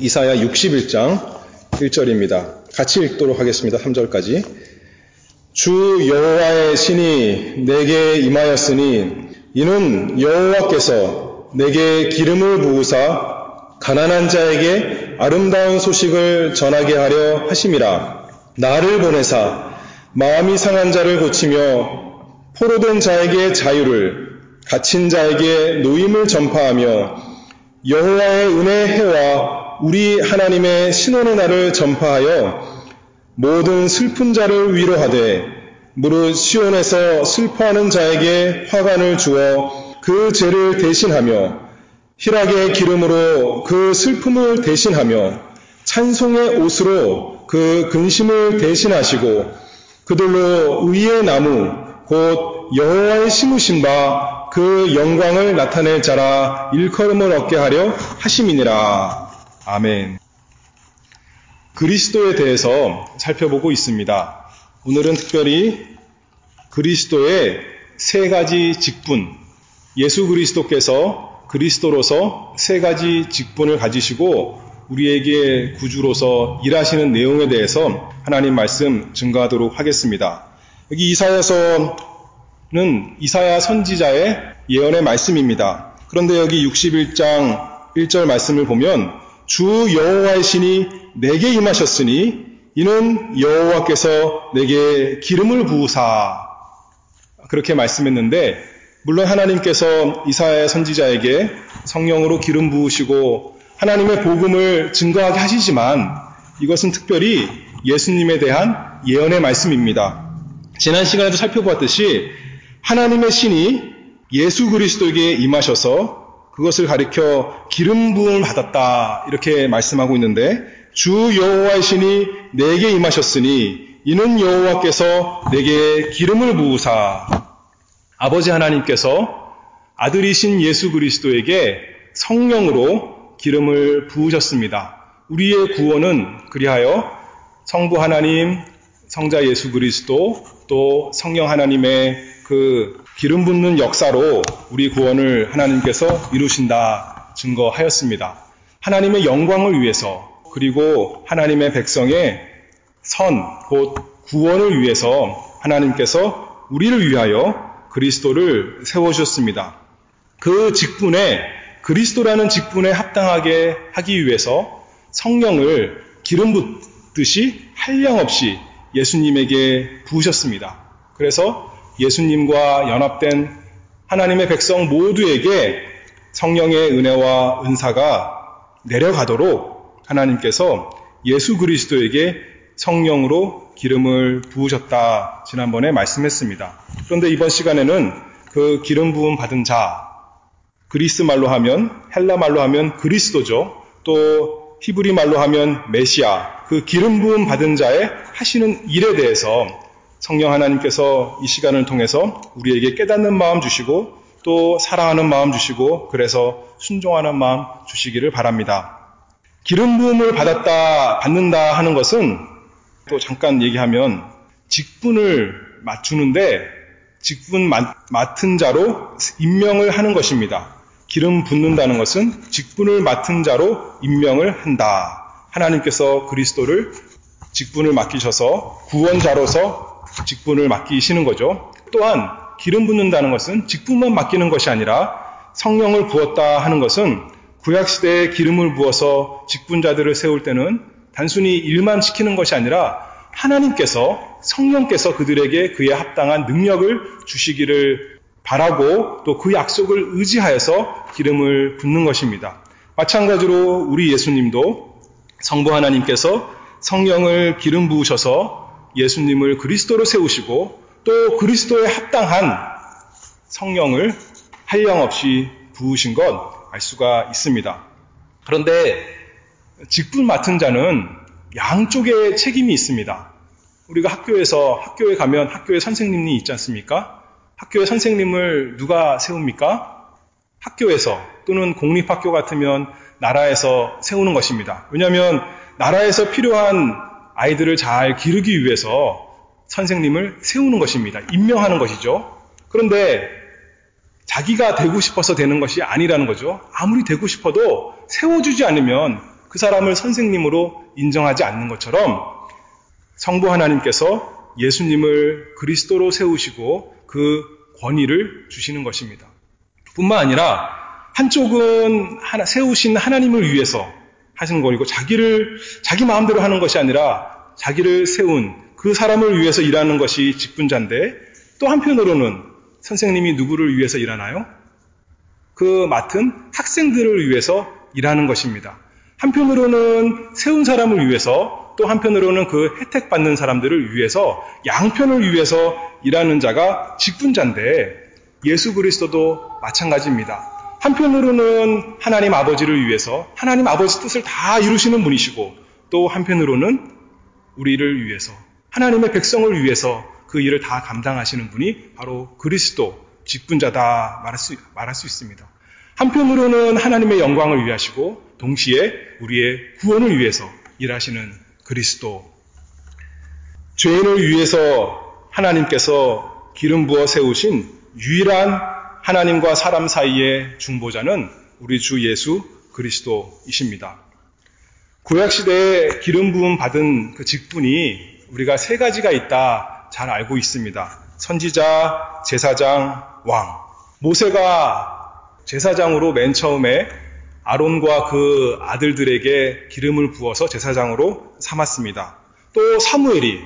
이사야 61장 1절입니다. 같이 읽도록 하겠습니다. 3절까지. 주 여호와의 신이 내게 임하였으니 이는 여호와께서 내게 기름을 부으사 가난한 자에게 아름다운 소식을 전하게 하려 하심이라. 나를 보내사 마음이 상한 자를 고치며 포로된 자에게 자유를, 갇힌 자에게 노임을 전파하며 여호와의 은혜의 해와 우리 하나님의 신원의 날을 전파하여 모든 슬픈 자를 위로하되 무릇 시온에서 슬퍼하는 자에게 화관을 주어 그 죄를 대신하며 희락의 기름으로 그 슬픔을 대신하며 찬송의 옷으로 그 근심을 대신하시고 그들로 의의 나무 곧 여호와의 심으신 바 그 영광을 나타낼 자라 일컬음을 얻게 하려 하심이니라. 아멘. 그리스도에 대해서 살펴보고 있습니다. 오늘은 특별히 그리스도의 세 가지 직분, 예수 그리스도께서 그리스도로서 세 가지 직분을 가지시고 우리에게 구주로서 일하시는 내용에 대해서 하나님 말씀 증거하도록 하겠습니다. 여기 이사야서는 이사야 선지자의 예언의 말씀입니다. 그런데 여기 61장 1절 말씀을 보면 주 여호와의 신이 내게 임하셨으니 이는 여호와께서 내게 기름을 부으사, 그렇게 말씀했는데, 물론 하나님께서 이사야 선지자에게 성령으로 기름 부으시고 하나님의 복음을 증거하게 하시지만 이것은 특별히 예수님에 대한 예언의 말씀입니다. 지난 시간에도 살펴보았듯이 하나님의 신이 예수 그리스도에게 임하셔서 그것을 가리켜 기름 부음을 받았다, 이렇게 말씀하고 있는데, 주 여호와의 신이 내게 임하셨으니 이는 여호와께서 내게 기름을 부으사, 아버지 하나님께서 아들이신 예수 그리스도에게 성령으로 기름을 부으셨습니다. 우리의 구원은 그리하여 성부 하나님, 성자 예수 그리스도, 또 성령 하나님의 그 기름 붓는 역사로 우리 구원을 하나님께서 이루신다 증거하였습니다. 하나님의 영광을 위해서, 그리고 하나님의 백성의 선, 곧 구원을 위해서 하나님께서 우리를 위하여 그리스도를 세워주셨습니다. 그 직분에, 그리스도라는 직분에 합당하게 하기 위해서 성령을 기름 붓듯이 한량없이 예수님에게 부으셨습니다. 그래서 예수님과 연합된 하나님의 백성 모두에게 성령의 은혜와 은사가 내려가도록 하나님께서 예수 그리스도에게 성령으로 기름을 부으셨다, 지난번에 말씀했습니다. 그런데 이번 시간에는 그 기름 부음 받은 자, 그리스 말로 하면, 헬라 말로 하면 그리스도죠. 또 히브리 말로 하면 메시아, 그 기름 부음 받은 자의 하시는 일에 대해서 성령 하나님께서 이 시간을 통해서 우리에게 깨닫는 마음 주시고 또 사랑하는 마음 주시고 그래서 순종하는 마음 주시기를 바랍니다. 기름 부음을 받는다 하는 것은 또 잠깐 얘기하면 직분을 맞추는데 직분 맡은 자로 임명을 하는 것입니다. 기름 붓는다는 것은 직분을 맡은 자로 임명을 한다. 하나님께서 그리스도를 직분을 맡기셔서 구원자로서 직분을 맡기시는 거죠. 또한 기름 붓는다는 것은 직분만 맡기는 것이 아니라 성령을 부었다 하는 것은 구약시대에 기름을 부어서 직분자들을 세울 때는 단순히 일만 시키는 것이 아니라 하나님께서, 성령께서 그들에게 그에 합당한 능력을 주시기를 바라고 또 그 약속을 의지하여서 기름을 붓는 것입니다. 마찬가지로 우리 예수님도 성부 하나님께서 성령을 기름 부으셔서 예수님을 그리스도로 세우시고 또 그리스도에 합당한 성령을 한량없이 부으신 것 알 수가 있습니다. 그런데 직분 맡은 자는 양쪽에 책임이 있습니다. 우리가 학교에 가면 학교에 선생님이 있지 않습니까? 학교에 선생님을 누가 세웁니까? 학교에서, 또는 공립학교 같으면 나라에서 세우는 것입니다. 왜냐하면 나라에서 필요한 아이들을 잘 기르기 위해서 선생님을 세우는 것입니다. 임명하는 것이죠. 그런데 자기가 되고 싶어서 되는 것이 아니라는 거죠. 아무리 되고 싶어도 세워주지 않으면 그 사람을 선생님으로 인정하지 않는 것처럼 성부 하나님께서 예수님을 그리스도로 세우시고 그 권위를 주시는 것입니다. 뿐만 아니라 한쪽은 세우신 하나님을 위해서 하시는 것이고 자기 마음대로 하는 것이 아니라 자기를 세운 그 사람을 위해서 일하는 것이 직분자인데, 또 한편으로는 선생님이 누구를 위해서 일하나요? 그 맡은 학생들을 위해서 일하는 것입니다. 한편으로는 세운 사람을 위해서, 또 한편으로는 그 혜택받는 사람들을 위해서, 양편을 위해서 일하는 자가 직분자인데, 예수 그리스도도 마찬가지입니다. 한편으로는 하나님 아버지를 위해서 하나님 아버지 뜻을 다 이루시는 분이시고, 또 한편으로는 우리를 위해서, 하나님의 백성을 위해서 그 일을 다 감당하시는 분이 바로 그리스도 직분자다 말할 수 있습니다. 한편으로는 하나님의 영광을 위하시고 동시에 우리의 구원을 위해서 일하시는 그리스도. 죄인을 위해서 하나님께서 기름 부어 세우신 유일한 하나님과 사람 사이의 중보자는 우리 주 예수 그리스도이십니다. 구약시대에 기름 부음 받은 그 직분이 우리가 세 가지가 있다 잘 알고 있습니다. 선지자, 제사장, 왕. 모세가 제사장으로 맨 처음에 아론과 그 아들들에게 기름을 부어서 제사장으로 삼았습니다. 또 사무엘이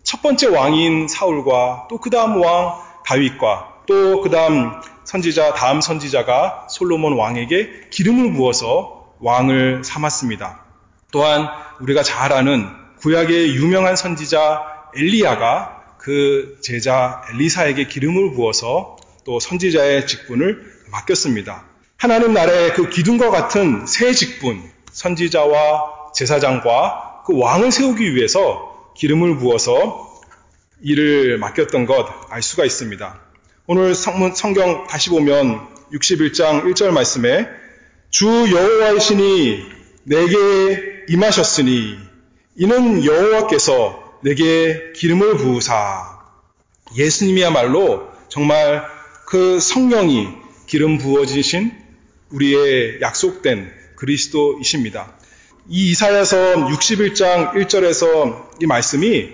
첫 번째 왕인 사울과 또 그 다음 왕 다윗과 또 그 다음 선지자가 솔로몬 왕에게 기름을 부어서 왕을 삼았습니다. 또한 우리가 잘 아는 구약의 유명한 선지자 엘리야가 그 제자 엘리사에게 기름을 부어서 또 선지자의 직분을 맡겼습니다. 하나님 나라의 그 기둥과 같은 새 직분, 선지자와 제사장과 그 왕을 세우기 위해서 기름을 부어서 일을 맡겼던 것 알 수가 있습니다. 오늘 성경 다시 보면 61장 1절 말씀에 주 여호와의 신이 내게 임하셨으니 이는 여호와께서 내게 기름을 부으사. 예수님이야말로 정말 그 성령이 기름 부어지신 우리의 약속된 그리스도이십니다. 이 이사야서 61장 1절에서 이 말씀이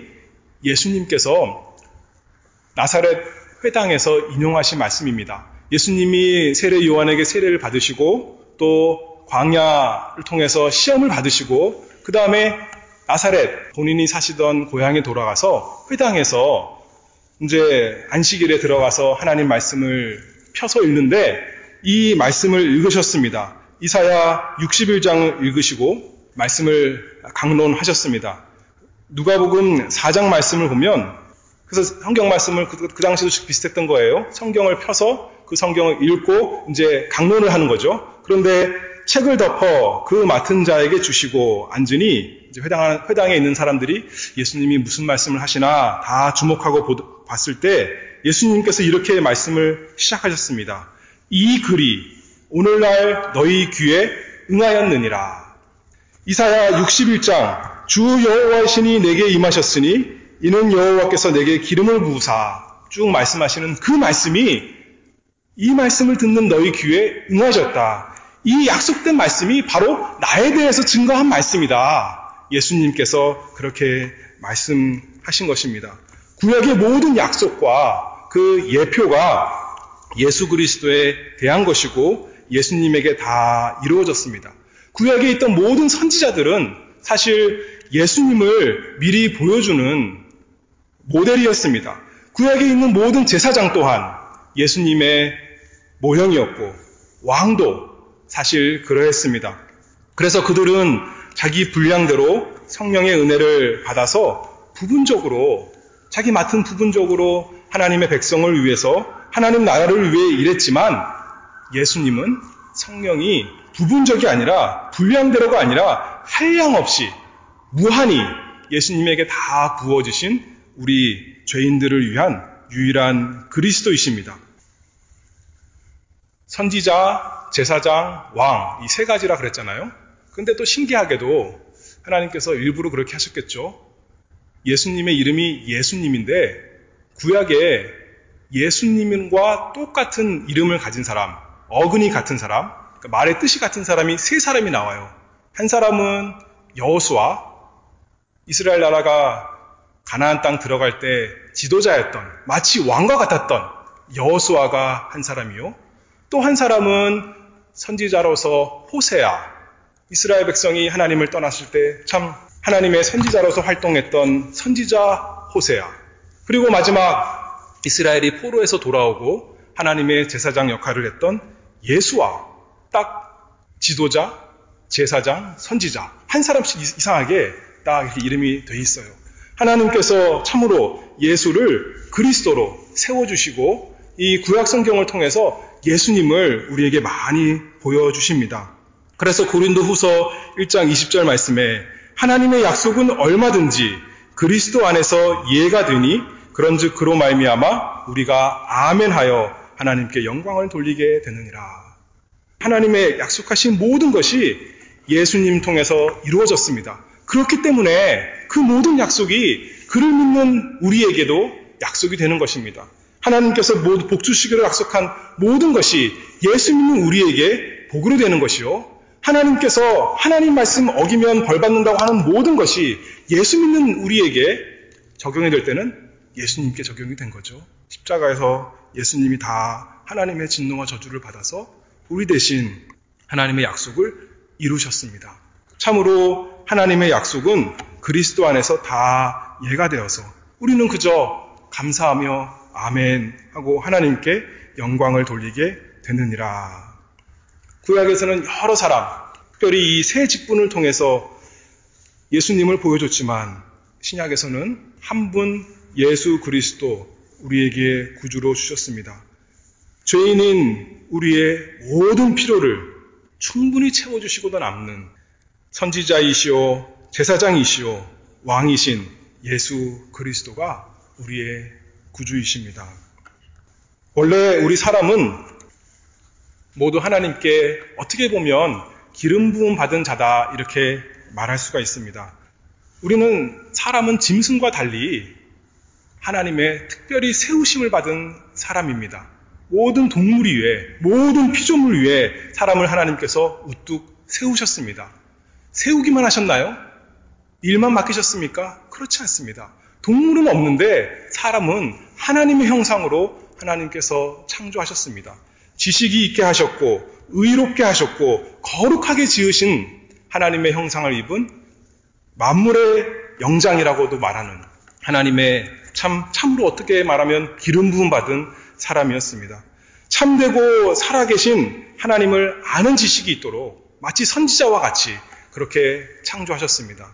예수님께서 나사렛 회당에서 인용하신 말씀입니다. 예수님이 세례 요한에게 세례를 받으시고 또 광야를 통해서 시험을 받으시고 그 다음에 나사렛 본인이 사시던 고향에 돌아가서 회당에서 이제 안식일에 들어가서 하나님 말씀을 펴서 읽는데 이 말씀을 읽으셨습니다. 이사야 61장을 읽으시고 말씀을 강론하셨습니다. 누가복음 4장 말씀을 보면 그래서 성경 말씀을 그 당시도 비슷했던 거예요. 성경을 펴서 그 성경을 읽고 이제 강론을 하는 거죠. 그런데 책을 덮어 그 맡은 자에게 주시고 앉으니 이제 회당에 있는 사람들이 예수님이 무슨 말씀을 하시나 다 주목하고 봤을 때 예수님께서 이렇게 말씀을 시작하셨습니다. 이 글이 오늘날 너희 귀에 응하였느니라. 이사야 61장 주 여호와의 신이 내게 임하셨으니 이는 여호와께서 내게 기름을 부으사 쭉 말씀하시는 그 말씀이 이 말씀을 듣는 너희 귀에 응하셨다. 이 약속된 말씀이 바로 나에 대해서 증거한 말씀이다. 예수님께서 그렇게 말씀하신 것입니다. 구약의 모든 약속과 그 예표가 예수 그리스도에 대한 것이고 예수님에게 다 이루어졌습니다. 구약에 있던 모든 선지자들은 사실 예수님을 미리 보여주는 모델이었습니다. 구약에 있는 모든 제사장 또한 예수님의 모형이었고 왕도 사실 그러했습니다. 그래서 그들은 자기 분량대로 성령의 은혜를 받아서 부분적으로 자기 맡은 부분적으로 하나님의 백성을 위해서 하나님 나라를 위해 일했지만 예수님은 성령이 부분적이 아니라 분량대로가 아니라 한량없이 무한히 예수님에게 다 부어주신 우리 죄인들을 위한 유일한 그리스도이십니다. 선지자, 제사장, 왕, 이 세 가지라 그랬잖아요. 근데 또 신기하게도 하나님께서 일부러 그렇게 하셨겠죠. 예수님의 이름이 예수님인데 구약에 예수님과 똑같은 이름을 가진 사람, 어근이 같은 사람, 그러니까 말의 뜻이 같은 사람이 세 사람이 나와요. 한 사람은 여호수아, 이스라엘 나라가 가나안 땅 들어갈 때 지도자였던, 마치 왕과 같았던 여호수아가 한 사람이요. 또 한 사람은 선지자로서 호세아, 이스라엘 백성이 하나님을 떠났을 때 참 하나님의 선지자로서 활동했던 선지자 호세아. 그리고 마지막 이스라엘이 포로에서 돌아오고 하나님의 제사장 역할을 했던 예수아. 딱 지도자, 제사장, 선지자. 한 사람씩 이상하게 딱 이렇게 이름이 돼 있어요. 하나님께서 참으로 예수를 그리스도로 세워주시고 이 구약 성경을 통해서 예수님을 우리에게 많이 보여주십니다. 그래서 고린도후서 1장 20절 말씀에 하나님의 약속은 얼마든지 그리스도 안에서 이해가 되니 그런즉 그로 말미암아 우리가 아멘하여 하나님께 영광을 돌리게 되느니라. 하나님의 약속하신 모든 것이 예수님 통해서 이루어졌습니다. 그렇기 때문에 그 모든 약속이 그를 믿는 우리에게도 약속이 되는 것입니다. 하나님께서 모두 복 주시기로 약속한 모든 것이 예수 믿는 우리에게 복으로 되는 것이요. 하나님께서 하나님 말씀 어기면 벌 받는다고 하는 모든 것이 예수 믿는 우리에게 적용이 될 때는 예수님께 적용이 된 거죠. 십자가에서 예수님이 다 하나님의 진노와 저주를 받아서 우리 대신 하나님의 약속을 이루셨습니다. 참으로 하나님의 약속은 그리스도 안에서 다 이해가 되어서 우리는 그저 감사하며 아멘 하고 하나님께 영광을 돌리게 되느니라. 구약에서는 여러 사람, 특별히 이 세 직분을 통해서 예수님을 보여줬지만 신약에서는 한 분 예수 그리스도 우리에게 구주로 주셨습니다. 죄인인 우리의 모든 필요를 충분히 채워주시고도 남는 선지자이시오, 제사장이시오, 왕이신 예수 그리스도가 우리의 구주이십니다. 원래 우리 사람은 모두 하나님께 어떻게 보면 기름 부음 받은 자다 이렇게 말할 수가 있습니다. 우리는 사람은 짐승과 달리 하나님의 특별히 세우심을 받은 사람입니다. 모든 동물 위에, 모든 피조물 위에 사람을 하나님께서 우뚝 세우셨습니다. 세우기만 하셨나요? 일만 맡기셨습니까? 그렇지 않습니다. 동물은 없는데 사람은 하나님의 형상으로 하나님께서 창조하셨습니다. 지식이 있게 하셨고 의롭게 하셨고 거룩하게 지으신 하나님의 형상을 입은 만물의 영장이라고도 말하는 하나님의 참으로 어떻게 말하면 기름 부음 받은 사람이었습니다. 참되고 살아계신 하나님을 아는 지식이 있도록 마치 선지자와 같이 그렇게 창조하셨습니다.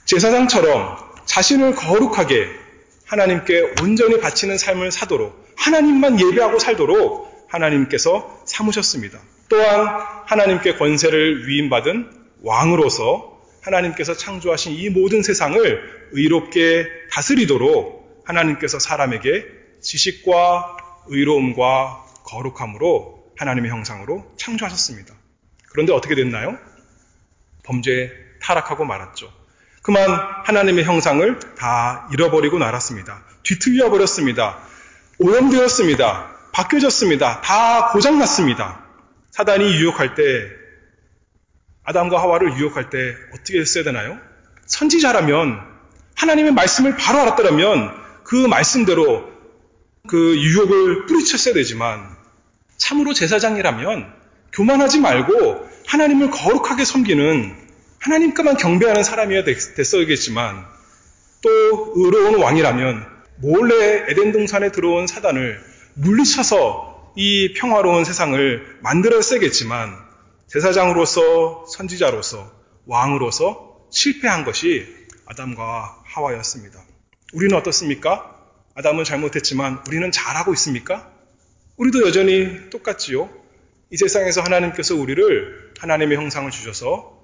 제사장처럼 자신을 거룩하게 하나님께 온전히 바치는 삶을 사도록 하나님만 예배하고 살도록 하나님께서 삼으셨습니다. 또한 하나님께 권세를 위임받은 왕으로서 하나님께서 창조하신 이 모든 세상을 의롭게 다스리도록 하나님께서 사람에게 지식과 의로움과 거룩함으로 하나님의 형상으로 창조하셨습니다. 그런데 어떻게 됐나요? 범죄에 타락하고 말았죠. 그만 하나님의 형상을 다 잃어버리고 말았습니다. 뒤틀려 버렸습니다. 오염되었습니다. 바뀌어졌습니다. 다 고장났습니다. 사단이 유혹할 때, 아담과 하와를 유혹할 때 어떻게 했어야 되나요? 선지자라면, 하나님의 말씀을 바로 알았더라면 그 말씀대로 그 유혹을 뿌리쳤어야 되지만, 참으로 제사장이라면 교만하지 말고 하나님을 거룩하게 섬기는 하나님께만 경배하는 사람이어야 됐어야겠지만, 또 의로운 왕이라면 몰래 에덴 동산에 들어온 사단을 물리쳐서 이 평화로운 세상을 만들었어야겠지만 제사장으로서 선지자로서 왕으로서 실패한 것이 아담과 하와였습니다. 우리는 어떻습니까? 아담은 잘못했지만 우리는 잘하고 있습니까? 우리도 여전히 똑같지요. 이 세상에서 하나님께서 우리를 하나님의 형상을 주셔서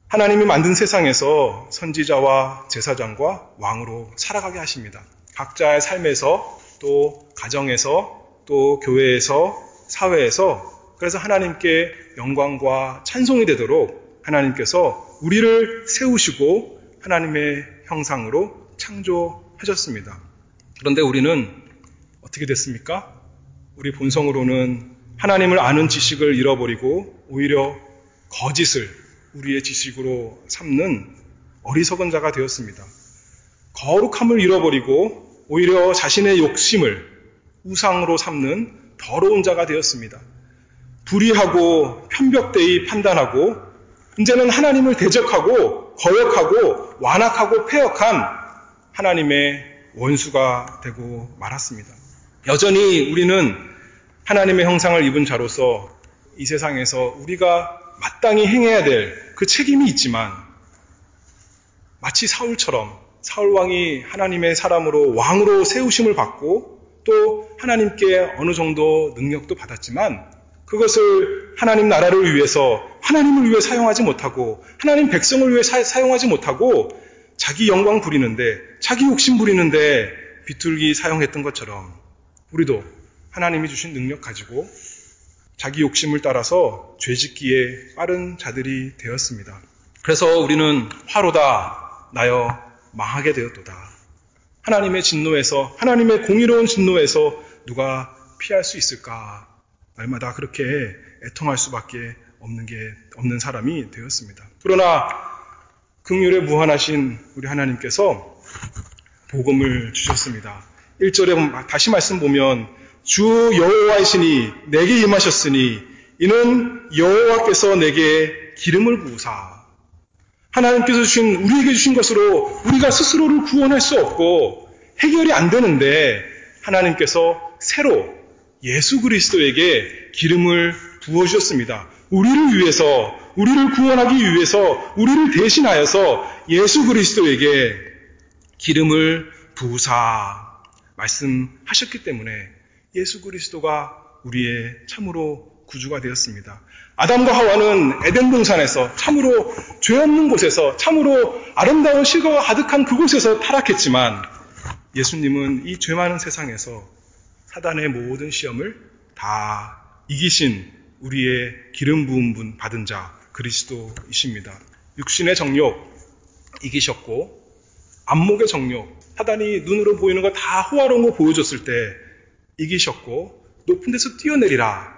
하나님이 만든 세상에서 선지자와 제사장과 왕으로 살아가게 하십니다. 각자의 삶에서 또 가정에서 또 교회에서 사회에서 그래서 하나님께 영광과 찬송이 되도록 하나님께서 우리를 세우시고 하나님의 형상으로 창조하셨습니다. 그런데 우리는 어떻게 됐습니까? 우리 본성으로는 하나님을 아는 지식을 잃어버리고 오히려 거짓을 우리의 지식으로 삼는 어리석은 자가 되었습니다. 거룩함을 잃어버리고 오히려 자신의 욕심을 우상으로 삼는 더러운 자가 되었습니다. 불의하고 편벽되이 판단하고 이제는 하나님을 대적하고 거역하고 완악하고 패역한 하나님의 원수가 되고 말았습니다. 여전히 우리는 하나님의 형상을 입은 자로서 이 세상에서 우리가 마땅히 행해야 될 그 책임이 있지만 마치 사울처럼 사울 왕이 하나님의 사람으로 왕으로 세우심을 받고 또 하나님께 어느 정도 능력도 받았지만 그것을 하나님 나라를 위해서 하나님을 위해 사용하지 못하고 하나님 백성을 위해 사용하지 못하고 자기 영광 부리는데 자기 욕심 부리는데 비둘기 사용했던 것처럼 우리도 하나님이 주신 능력 가지고 자기 욕심을 따라서 죄짓기에 빠른 자들이 되었습니다. 그래서 우리는 화로다 나여 망하게 되었도다. 하나님의 진노에서 하나님의 공의로운 진노에서 누가 피할 수 있을까? 날마다 그렇게 애통할 수밖에 없는 사람이 되었습니다. 그러나 긍휼에 무한하신 우리 하나님께서 복음을 주셨습니다. 1절에 다시 말씀 보면 주 여호와이시니 내게 임하셨으니 이는 여호와께서 내게 기름을 부으사. 하나님께서 우리에게 주신 것으로 우리가 스스로를 구원할 수 없고 해결이 안 되는데 하나님께서 새로 예수 그리스도에게 기름을 부어주셨습니다. 우리를 위해서, 우리를 구원하기 위해서, 우리를 대신하여서 예수 그리스도에게 기름을 부으사 말씀하셨기 때문에 예수 그리스도가 우리의 참으로 구주가 되었습니다. 아담과 하와는 에덴 동산에서 참으로 죄 없는 곳에서 참으로 아름다운 실과가 가득한 그곳에서 타락했지만 예수님은 이 죄 많은 세상에서 사단의 모든 시험을 다 이기신 우리의 기름 부은 분 받은 자 그리스도이십니다. 육신의 정욕 이기셨고 안목의 정욕 사단이 눈으로 보이는 거 다 호화로운 거 보여줬을 때 이기셨고 높은 데서 뛰어내리라.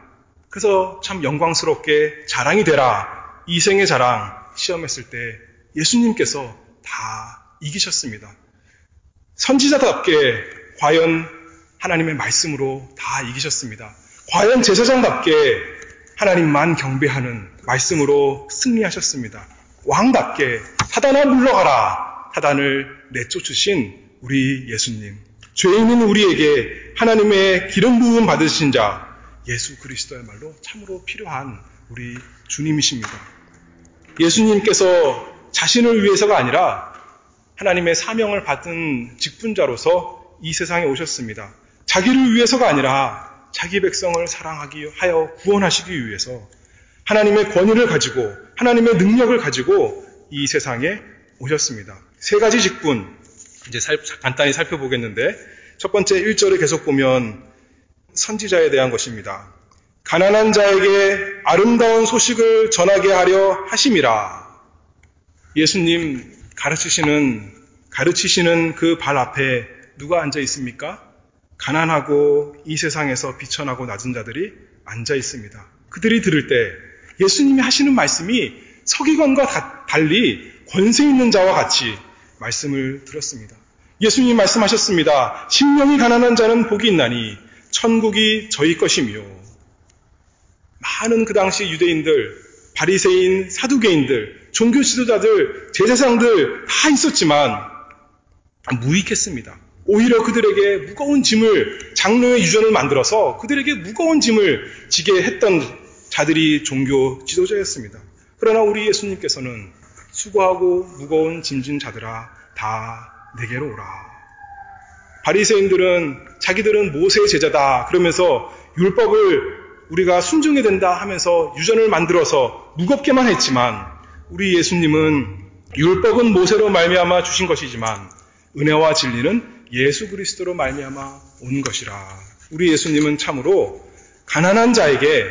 그래서 참 영광스럽게 자랑이 되라. 이생의 자랑 시험했을 때 예수님께서 다 이기셨습니다. 선지자답게 과연 하나님의 말씀으로 다 이기셨습니다. 과연 제사장답게 하나님만 경배하는 말씀으로 승리하셨습니다. 왕답게 사단아 물러가라. 사단을 내쫓으신 우리 예수님. 죄 있는 우리에게 하나님의 기름 부음 받으신 자 예수 그리스도야말로 참으로 필요한 우리 주님이십니다. 예수님께서 자신을 위해서가 아니라 하나님의 사명을 받은 직분자로서 이 세상에 오셨습니다. 자기를 위해서가 아니라 자기 백성을 사랑하기 하여 구원하시기 위해서 하나님의 권위를 가지고 하나님의 능력을 가지고 이 세상에 오셨습니다. 세 가지 직분 이제 간단히 살펴보겠는데 첫 번째 1절에 계속 보면 선지자에 대한 것입니다. 가난한 자에게 아름다운 소식을 전하게 하려 하심이라. 예수님 가르치시는 그 발 앞에 누가 앉아 있습니까? 가난하고 이 세상에서 비천하고 낮은 자들이 앉아 있습니다. 그들이 들을 때 예수님이 하시는 말씀이 서기관과 달리 권세 있는 자와 같이 말씀을 들었습니다. 예수님이 말씀하셨습니다. 심령이 가난한 자는 복이 있나니 천국이 저희 것이며. 많은 그 당시 유대인들, 바리새인, 사두개인들, 종교 지도자들, 제사장들 다 있었지만 무익했습니다. 오히려 그들에게 무거운 짐을 장로의 유전을 만들어서 그들에게 무거운 짐을 지게 했던 자들이 종교 지도자였습니다. 그러나 우리 예수님께서는 수고하고 무거운 짐진 자들아 다 내게로 오라. 바리새인들은 자기들은 모세의 제자다 그러면서 율법을 우리가 순종해야 된다 하면서 유전을 만들어서 무겁게만 했지만 우리 예수님은 율법은 모세로 말미암아 주신 것이지만 은혜와 진리는 예수 그리스도로 말미암아 온 것이라. 우리 예수님은 참으로 가난한 자에게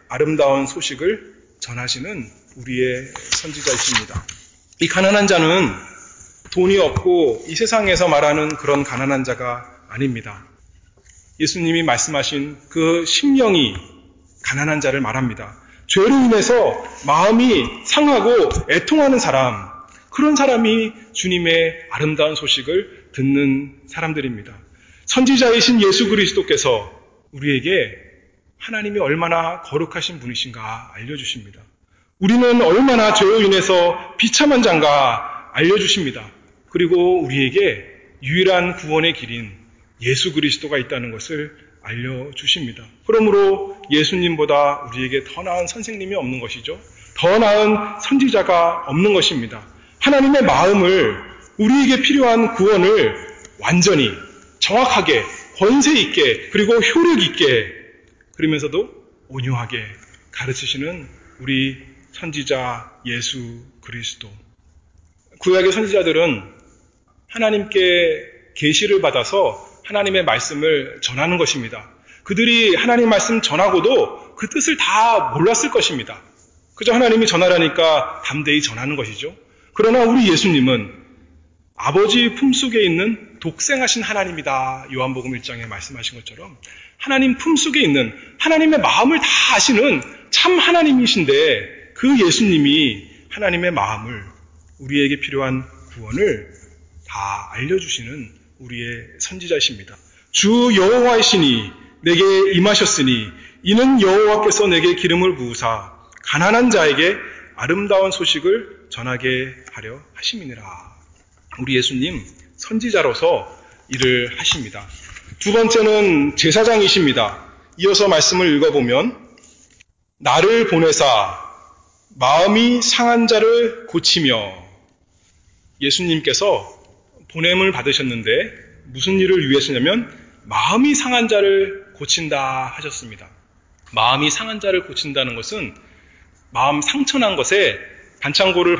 아름다운 소식을 전하시는 우리의 선지자이십니다. 이 가난한 자는 돈이 없고 이 세상에서 말하는 그런 가난한 자가 아닙니다. 예수님이 말씀하신 그 심령이 가난한 자를 말합니다. 죄로 인해서 마음이 상하고 애통하는 사람, 그런 사람이 주님의 아름다운 소식을 듣는 사람들입니다. 선지자이신 예수 그리스도께서 우리에게 하나님이 얼마나 거룩하신 분이신가 알려주십니다. 우리는 얼마나 죄로 인해서 비참한 자인가 알려주십니다. 그리고 우리에게 유일한 구원의 길인 예수 그리스도가 있다는 것을 알려주십니다. 그러므로 예수님보다 우리에게 더 나은 선생님이 없는 것이죠. 더 나은 선지자가 없는 것입니다. 하나님의 마음을, 우리에게 필요한 구원을 완전히, 정확하게, 권세 있게, 그리고 효력 있게, 그러면서도 온유하게 가르치시는 우리 선지자 예수 그리스도. 구약의 선지자들은 하나님께 계시를 받아서 하나님의 말씀을 전하는 것입니다. 그들이 하나님 말씀 전하고도 그 뜻을 다 몰랐을 것입니다. 그저 하나님이 전하라니까 담대히 전하는 것이죠. 그러나 우리 예수님은 아버지 품속에 있는 독생하신 하나님이다. 요한복음 1장에 말씀하신 것처럼 하나님 품속에 있는 하나님의 마음을 다 아시는 참 하나님이신데 그 예수님이 하나님의 마음을, 우리에게 필요한 구원을 다 알려주시는 우리의 선지자이십니다. 주 여호와이시니 내게 임하셨으니 이는 여호와께서 내게 기름을 부으사 가난한 자에게 아름다운 소식을 전하게 하려 하심이니라. 우리 예수님 선지자로서 일을 하십니다. 두 번째는 제사장이십니다. 이어서 말씀을 읽어보면 나를 보내사 마음이 상한 자를 고치며, 예수님께서 보냄을 받으셨는데 무슨 일을 위해서냐면 마음이 상한 자를 고친다 하셨습니다. 마음이 상한 자를 고친다는 것은 마음 상처난 것에 반창고를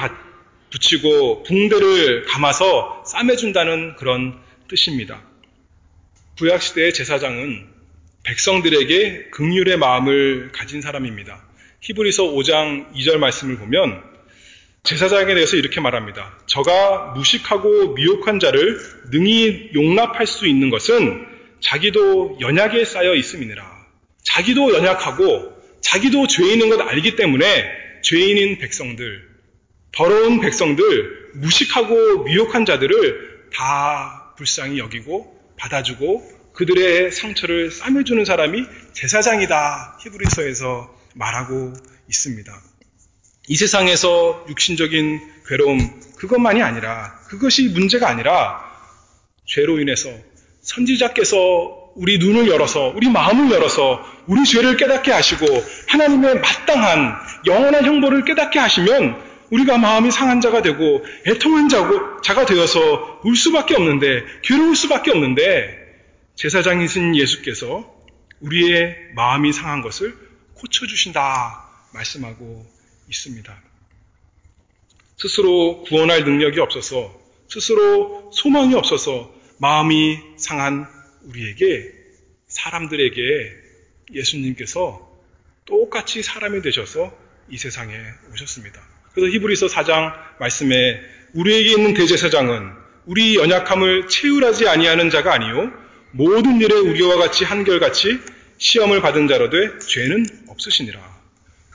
붙이고 붕대를 감아서 싸매준다는 그런 뜻입니다. 구약시대의 제사장은 백성들에게 긍휼의 마음을 가진 사람입니다. 히브리서 5장 2절 말씀을 보면 제사장에 대해서 이렇게 말합니다. 저가 무식하고 미혹한 자를 능히 용납할 수 있는 것은 자기도 연약에 쌓여 있음이니라. 자기도 연약하고 자기도 죄인인 것 알기 때문에 죄인인 백성들, 더러운 백성들, 무식하고 미혹한 자들을 다 불쌍히 여기고 받아주고 그들의 상처를 싸매주는 사람이 제사장이다. 히브리서에서 말하고 있습니다. 이 세상에서 육신적인 괴로움, 그것만이 아니라, 그것이 문제가 아니라 죄로 인해서 선지자께서 우리 눈을 열어서, 우리 마음을 열어서 우리 죄를 깨닫게 하시고 하나님의 마땅한 영원한 형벌을 깨닫게 하시면 우리가 마음이 상한 자가 되고 애통한 자가 되어서 울 수밖에 없는데, 괴로울 수밖에 없는데, 제사장이신 예수께서 우리의 마음이 상한 것을 고쳐주신다 말씀하고 있습니다. 스스로 구원할 능력이 없어서, 스스로 소망이 없어서 마음이 상한 우리에게, 사람들에게 예수님께서 똑같이 사람이 되셔서 이 세상에 오셨습니다. 그래서 히브리서 4장 말씀에 우리에게 있는 대제사장은 우리 연약함을 체휼하지 아니하는 자가 아니요 모든 일에 우리와 같이 한결같이 시험을 받은 자로 돼 죄는 없으시니라.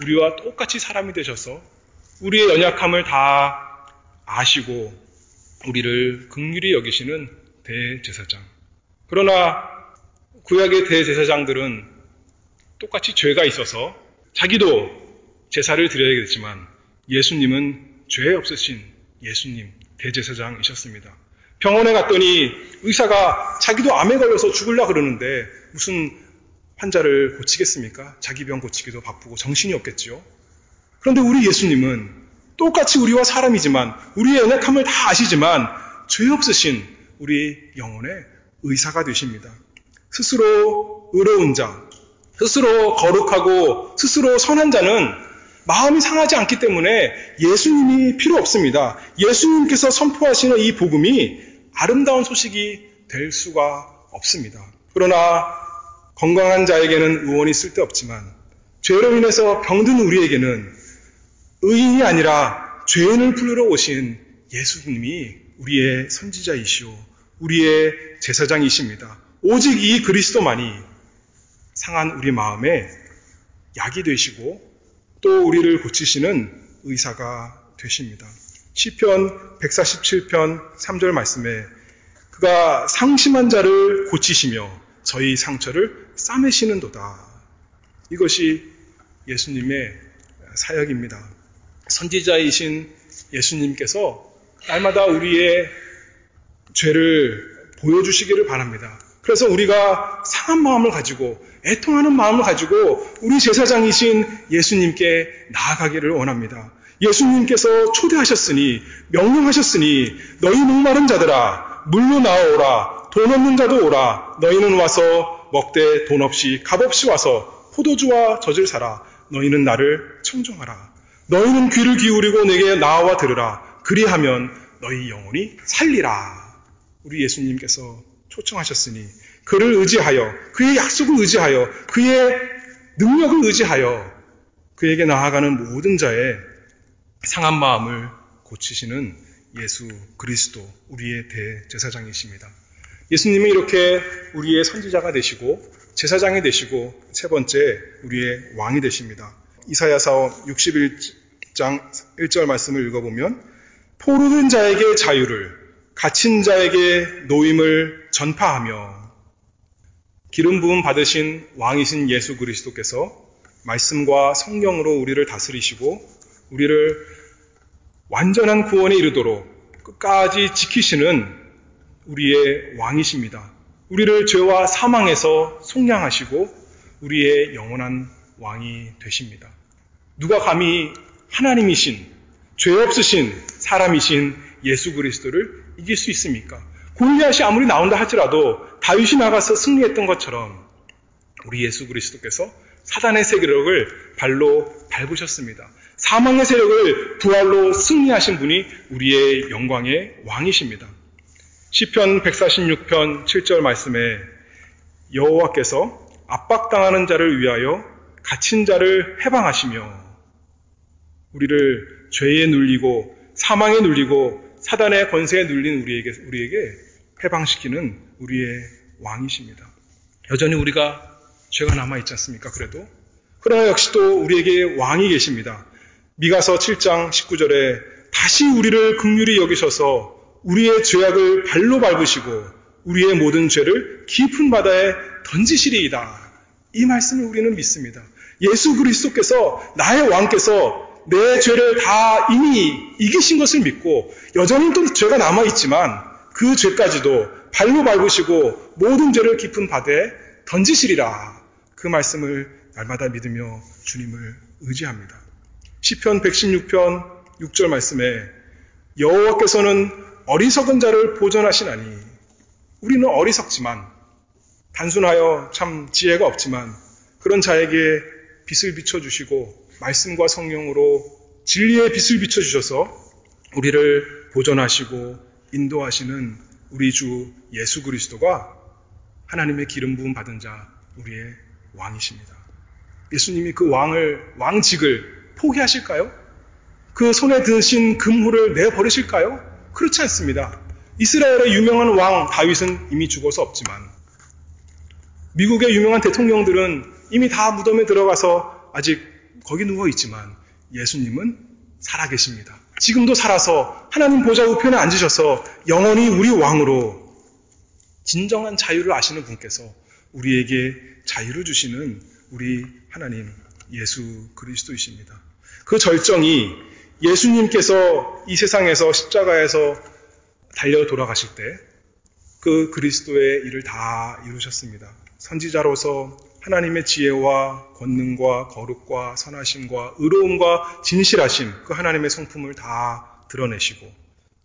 우리와 똑같이 사람이 되셔서 우리의 연약함을 다 아시고 우리를 긍휼히 여기시는 대제사장. 그러나 구약의 대제사장들은 똑같이 죄가 있어서 자기도 제사를 드려야 되지만 예수님은 죄 없으신 예수님 대제사장이셨습니다. 병원에 갔더니 의사가 자기도 암에 걸려서 죽으려고 그러는데 무슨 환자를 고치겠습니까? 자기 병 고치기도 바쁘고 정신이 없겠죠. 그런데 우리 예수님은 똑같이 우리와 사람이지만 우리의 연약함을 다 아시지만 죄 없으신 우리 영혼의 의사가 되십니다. 스스로 의로운 자, 스스로 거룩하고 스스로 선한 자는 마음이 상하지 않기 때문에 예수님이 필요 없습니다. 예수님께서 선포하시는 이 복음이 아름다운 소식이 될 수가 없습니다. 그러나 건강한 자에게는 의원이 쓸데없지만 죄로 인해서 병든 우리에게는 의인이 아니라 죄인을 부르러 오신 예수님이 우리의 선지자이시오, 우리의 제사장이십니다. 오직 이 그리스도만이 상한 우리 마음에 약이 되시고 또 우리를 고치시는 의사가 되십니다. 시편 147편 3절 말씀에 그가 상심한 자를 고치시며 저희 상처를 싸매시는도다. 이것이 예수님의 사역입니다. 선지자이신 예수님께서 날마다 우리의 죄를 보여주시기를 바랍니다. 그래서 우리가 상한 마음을 가지고 애통하는 마음을 가지고 우리 제사장이신 예수님께 나아가기를 원합니다. 예수님께서 초대하셨으니 명령하셨으니 너희 목마른 자들아 물로 나오라 돈 없는 자도 오라 너희는 와서 먹되 돈 없이 값 없이 와서 포도주와 젖을 사라 너희는 나를 청종하라 너희는 귀를 기울이고 내게 나와 들으라 그리하면 너희 영혼이 살리라. 우리 예수님께서 초청하셨으니 그를 의지하여 그의 약속을 의지하여 그의 능력을 의지하여 그에게 나아가는 모든 자의 상한 마음을 고치시는 예수 그리스도 우리의 대제사장이십니다. 예수님이 이렇게 우리의 선지자가 되시고 제사장이 되시고 세 번째 우리의 왕이 되십니다. 이사야서 61장 1절 말씀을 읽어보면 포로된 자에게 자유를 갇힌 자에게 노임을 전파하며 기름 부음 받으신 왕이신 예수 그리스도께서 말씀과 성령으로 우리를 다스리시고 우리를 완전한 구원에 이르도록 끝까지 지키시는 우리의 왕이십니다. 우리를 죄와 사망에서 속량하시고 우리의 영원한 왕이 되십니다. 누가 감히 하나님이신 죄 없으신 사람이신 예수 그리스도를 이길 수 있습니까? 골리앗이 아무리 나온다 할지라도 다윗이 나가서 승리했던 것처럼 우리 예수 그리스도께서 사단의 세력을 발로 밟으셨습니다. 사망의 세력을 부활로 승리하신 분이 우리의 영광의 왕이십니다. 시편 146편 7절 말씀에 여호와께서 압박당하는 자를 위하여 갇힌 자를 해방하시며 우리를 죄에 눌리고 사망에 눌리고 사단의 권세에 눌린 우리에게 해방시키는 우리의 왕이십니다. 여전히 우리가 죄가 남아있지 않습니까? 그러나 역시 또 우리에게 왕이 계십니다. 미가서 7장 19절에 다시 우리를 긍휼히 여기셔서 우리의 죄악을 발로 밟으시고 우리의 모든 죄를 깊은 바다에 던지시리이다. 이 말씀을 우리는 믿습니다. 예수 그리스도께서 나의 왕께서 내 죄를 다 이미 이기신 것을 믿고 여전히 또 죄가 남아있지만 그 죄까지도 발로 밟으시고 모든 죄를 깊은 바다에 던지시리라. 그 말씀을 날마다 믿으며 주님을 의지합니다. 시편 116편 6절 말씀에 여호와께서는 어리석은 자를 보전하시나니 우리는 어리석지만 단순하여 참 지혜가 없지만 그런 자에게 빛을 비춰주시고 말씀과 성령으로 진리의 빛을 비춰주셔서 우리를 보전하시고 인도하시는 우리 주 예수 그리스도가 하나님의 기름 부음 받은 자 우리의 왕이십니다. 예수님이 그 왕직을 포기하실까요? 그 손에 드신 금호를 내버리실까요? 그렇지 않습니다. 이스라엘의 유명한 왕 다윗은 이미 죽어서 없지만 미국의 유명한 대통령들은 이미 다 무덤에 들어가서 아직 거기 누워있지만 예수님은 살아계십니다. 지금도 살아서 하나님 보좌 우편에 앉으셔서 영원히 우리 왕으로 진정한 자유를 아시는 분께서 우리에게 자유를 주시는 우리 하나님 예수 그리스도이십니다. 그 절정이 예수님께서 이 세상에서 십자가에서 달려 돌아가실 때 그 그리스도의 일을 다 이루셨습니다. 선지자로서 하나님의 지혜와 권능과 거룩과 선하심과 의로움과 진실하심 그 하나님의 성품을 다 드러내시고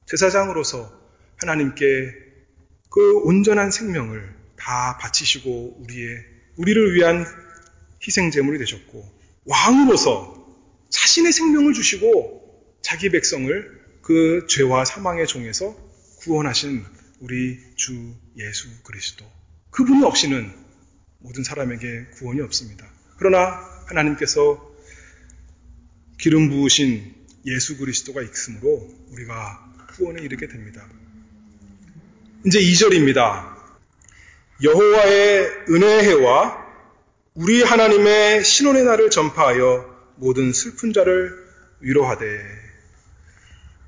제사장으로서 하나님께 그 온전한 생명을 다 바치시고 우리를 위한 희생제물이 되셨고 왕으로서 자신의 생명을 주시고 자기 백성을 그 죄와 사망의 종에서 구원하신 우리 주 예수 그리스도 그분이 없이는 모든 사람에게 구원이 없습니다. 그러나 하나님께서 기름 부으신 예수 그리스도가 있으므로 우리가 구원에 이르게 됩니다. 이제 2절입니다. 여호와의 은혜의 해와 우리 하나님의 신원의 날을 전파하여 모든 슬픈 자를 위로하되.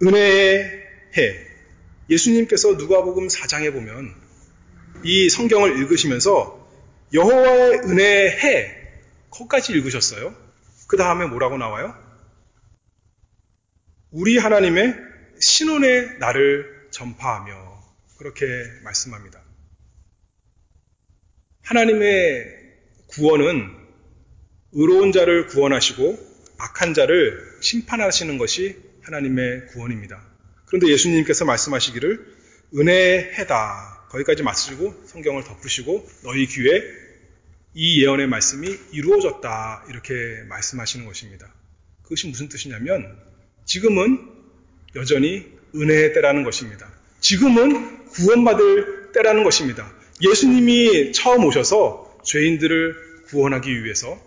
은혜의 해. 예수님께서 누가복음 4장에 보면 이 성경을 읽으시면서 여호와의 은혜의 해 거기까지 읽으셨어요. 그 다음에 뭐라고 나와요? 우리 하나님의 신원의 날을 전파하며, 그렇게 말씀합니다. 하나님의 구원은 의로운 자를 구원하시고 악한 자를 심판하시는 것이 하나님의 구원입니다. 그런데 예수님께서 말씀하시기를 은혜의 해다, 거기까지 마치고 성경을 덮으시고 너희 귀에 이 예언의 말씀이 이루어졌다, 이렇게 말씀하시는 것입니다. 그것이 무슨 뜻이냐면 지금은 여전히 은혜의 때라는 것입니다. 지금은 구원받을 때라는 것입니다. 예수님이 처음 오셔서 죄인들을 구원하기 위해서,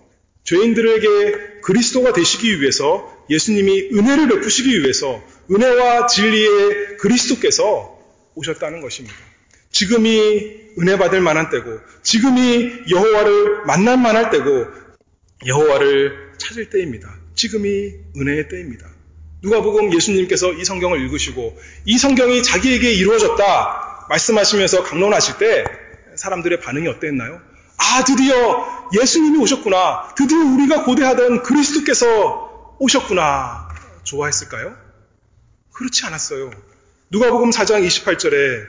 죄인들에게 그리스도가 되시기 위해서, 예수님이 은혜를 베푸시기 위해서 은혜와 진리의 그리스도께서 오셨다는 것입니다. 지금이 은혜 받을 만한 때고, 지금이 여호와를 만날 만할 때고, 여호와를 찾을 때입니다. 지금이 은혜의 때입니다. 누가복음 예수님께서 이 성경을 읽으시고 이 성경이 자기에게 이루어졌다 말씀하시면서 강론하실 때 사람들의 반응이 어땠나요? 아, 드디어 예수님이 오셨구나. 드디어 우리가 고대하던 그리스도께서 오셨구나. 좋아했을까요? 그렇지 않았어요. 누가복음 4장 28절에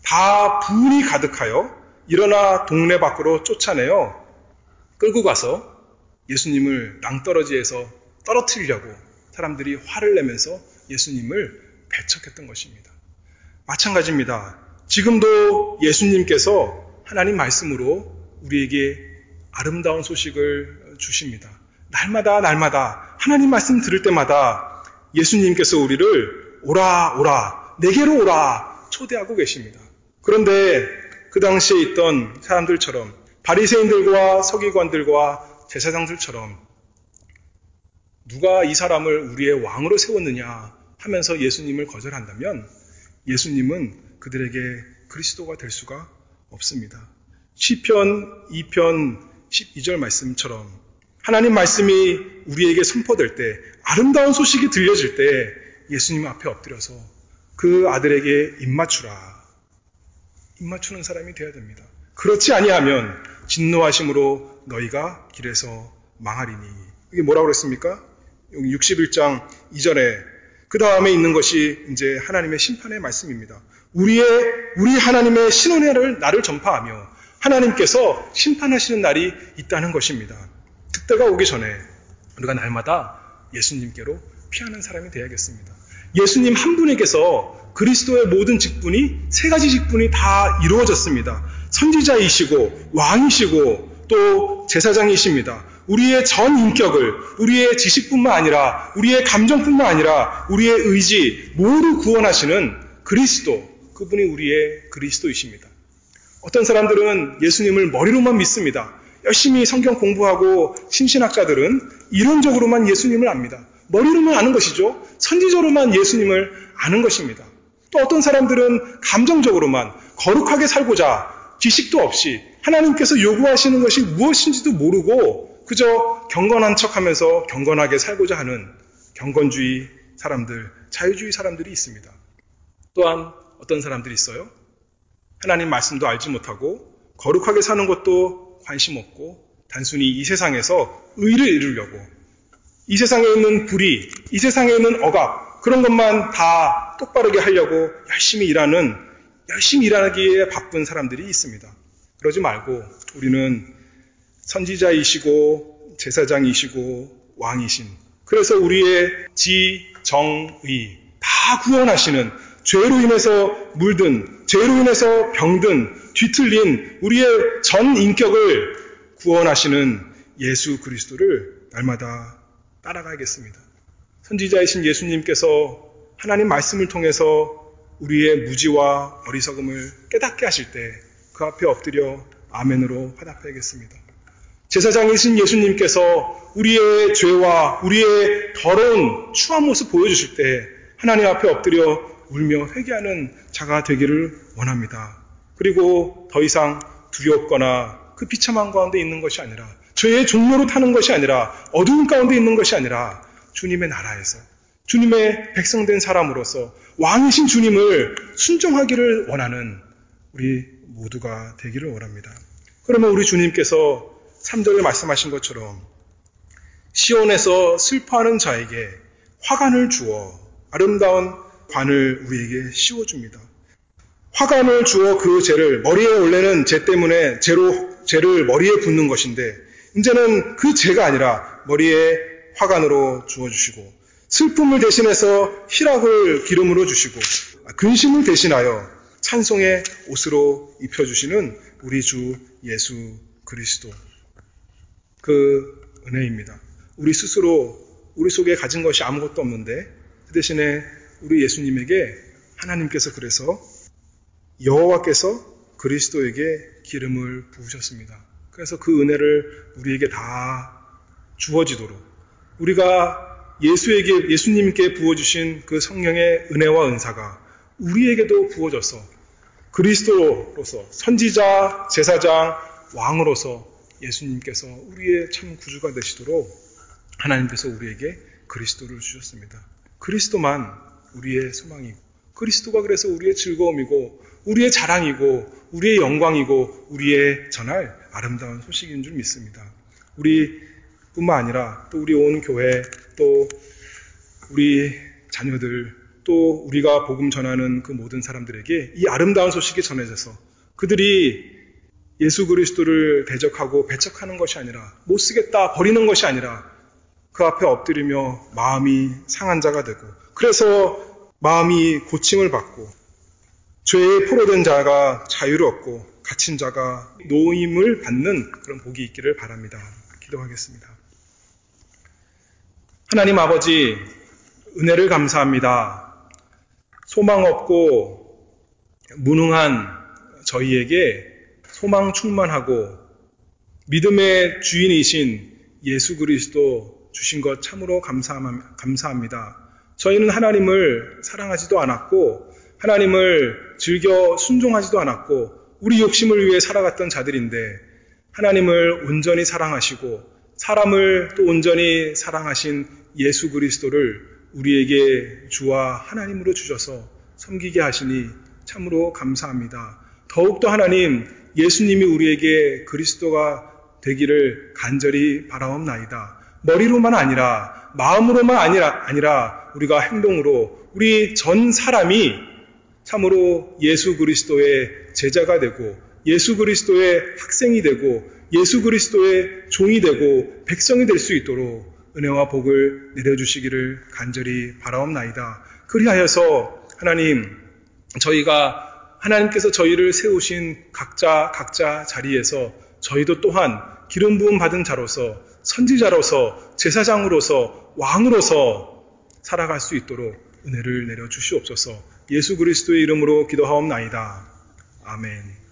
다 분이 가득하여 일어나 동네 밖으로 쫓아내어 끌고 가서 예수님을 낭떠러지에서 떨어뜨리려고 사람들이 화를 내면서 예수님을 배척했던 것입니다. 마찬가지입니다. 지금도 예수님께서 하나님 말씀으로 우리에게 아름다운 소식을 주십니다. 날마다 하나님 말씀 들을 때마다 예수님께서 우리를 오라 오라 내게로 오라 초대하고 계십니다. 그런데 그 당시에 있던 사람들처럼, 바리새인들과 서기관들과 제사장들처럼 누가 이 사람을 우리의 왕으로 세웠느냐 하면서 예수님을 거절한다면 예수님은 그들에게 그리스도가 될 수가 없습니다. 시편 2편 12절 말씀처럼 하나님 말씀이 우리에게 선포될 때, 아름다운 소식이 들려질 때 예수님 앞에 엎드려서 그 아들에게 입맞추는 사람이 되어야 됩니다. 그렇지 아니하면 진노하심으로 너희가 길에서 망하리니. 이게 뭐라고 그랬습니까? 여기 61장 2절에 그 다음에 있는 것이 이제 하나님의 심판의 말씀입니다. 우리 하나님의 신원의 날을 전파하며 하나님께서 심판하시는 날이 있다는 것입니다. 그때가 오기 전에 우리가 날마다 예수님께로 피하는 사람이 되어야겠습니다. 예수님 한 분에게서 그리스도의 모든 직분이, 세 가지 직분이 다 이루어졌습니다. 선지자이시고 왕이시고 또 제사장이십니다. 우리의 전 인격을, 우리의 지식뿐만 아니라 우리의 감정뿐만 아니라 우리의 의지 모두 구원하시는 그리스도, 그분이 우리의 그리스도이십니다. 어떤 사람들은 예수님을 머리로만 믿습니다. 열심히 성경 공부하고 신신학자들은 이론적으로만 예수님을 압니다. 머리로만 아는 것이죠. 선지적으로만 예수님을 아는 것입니다. 또 어떤 사람들은 감정적으로만 거룩하게 살고자 지식도 없이 하나님께서 요구하시는 것이 무엇인지도 모르고 그저 경건한 척하면서 경건하게 살고자 하는 경건주의 사람들, 자유주의 사람들이 있습니다. 또한 어떤 사람들이 있어요. 하나님 말씀도 알지 못하고 거룩하게 사는 것도 관심 없고 단순히 이 세상에서 의를 이루려고, 이 세상에 있는 불의, 이 세상에 있는 억압, 그런 것만 다 똑바르게 하려고 열심히 일하기에 바쁜 사람들이 있습니다. 그러지 말고 우리는 선지자이시고 제사장이시고 왕이신, 그래서 우리의 지정의 다 구원하시는, 죄로 인해서 물든, 죄로 인해서 병든, 뒤틀린 우리의 전 인격을 구원하시는 예수 그리스도를 날마다 따라가야겠습니다. 선지자이신 예수님께서 하나님 말씀을 통해서 우리의 무지와 어리석음을 깨닫게 하실 때 그 앞에 엎드려 아멘으로 화답해야겠습니다. 제사장이신 예수님께서 우리의 죄와 우리의 더러운 추한 모습 보여주실 때 하나님 앞에 엎드려 울며 회개하는 자가 되기를 원합니다. 그리고 더 이상 두렵거나 그 비참한 가운데 있는 것이 아니라 죄의 종로로 타는 것이 아니라 어두운 가운데 있는 것이 아니라 주님의 나라에서 주님의 백성된 사람으로서 왕이신 주님을 순종하기를 원하는 우리 모두가 되기를 원합니다. 그러면 우리 주님께서 3절에 말씀하신 것처럼 시온에서 슬퍼하는 자에게 화관을 주어 아름다운 관을 우리에게 씌워줍니다. 화관을 주어 그 죄를 머리에 원래는 죄 때문에 죄를 머리에 붓는 것인데 이제는 그 죄가 아니라 머리에 화관으로 주어주시고 슬픔을 대신해서 희락을 기름으로 주시고 근심을 대신하여 찬송의 옷으로 입혀주시는 우리 주 예수 그리스도 그 은혜입니다. 우리 스스로 우리 속에 가진 것이 아무것도 없는데 그 대신에 우리 예수님에게 하나님께서 그래서 여호와께서 그리스도에게 기름을 부으셨습니다. 그래서 그 은혜를 우리에게 다 주어지도록 우리가 예수님께 부어주신 그 성령의 은혜와 은사가 우리에게도 부어져서 그리스도로서 선지자, 제사장, 왕으로서 예수님께서 우리의 참 구주가 되시도록 하나님께서 우리에게 그리스도를 주셨습니다. 그리스도만 우리의 소망이고 그리스도가 그래서 우리의 즐거움이고 우리의 자랑이고 우리의 영광이고 우리의 전할 아름다운 소식인 줄 믿습니다. 우리뿐만 아니라 또 우리 온 교회 또 우리 자녀들 또 우리가 복음 전하는 그 모든 사람들에게 이 아름다운 소식이 전해져서 그들이 예수 그리스도를 대적하고 배척하는 것이 아니라 못 쓰겠다 버리는 것이 아니라 그 앞에 엎드리며 마음이 상한 자가 되고 그래서 마음이 고침을 받고 죄에 포로된 자가 자유를 얻고 갇힌 자가 노임을 받는 그런 복이 있기를 바랍니다. 기도하겠습니다. 하나님 아버지 은혜를 감사합니다. 소망 없고 무능한 저희에게 소망 충만하고 믿음의 주인이신 예수 그리스도 주신 것 참으로 감사합니다. 저희는 하나님을 사랑하지도 않았고 하나님을 즐겨 순종하지도 않았고 우리 욕심을 위해 살아갔던 자들인데 하나님을 온전히 사랑하시고 사람을 또 온전히 사랑하신 예수 그리스도를 우리에게 주와 하나님으로 주셔서 섬기게 하시니 참으로 감사합니다. 더욱더 하나님 예수님이 우리에게 그리스도가 되기를 간절히 바라옵나이다. 머리로만 아니라 마음으로만 아니라 우리가 행동으로 우리 전 사람이 참으로 예수 그리스도의 제자가 되고 예수 그리스도의 학생이 되고 예수 그리스도의 종이 되고 백성이 될 수 있도록 은혜와 복을 내려주시기를 간절히 바라옵나이다. 그리하여서 하나님 저희가 하나님께서 저희를 세우신 각자 자리에서 저희도 또한 기름 부음 받은 자로서 선지자로서 제사장으로서 왕으로서 살아갈 수 있도록 은혜를 내려 주시옵소서. 예수 그리스도의 이름으로 기도하옵나이다. 아멘.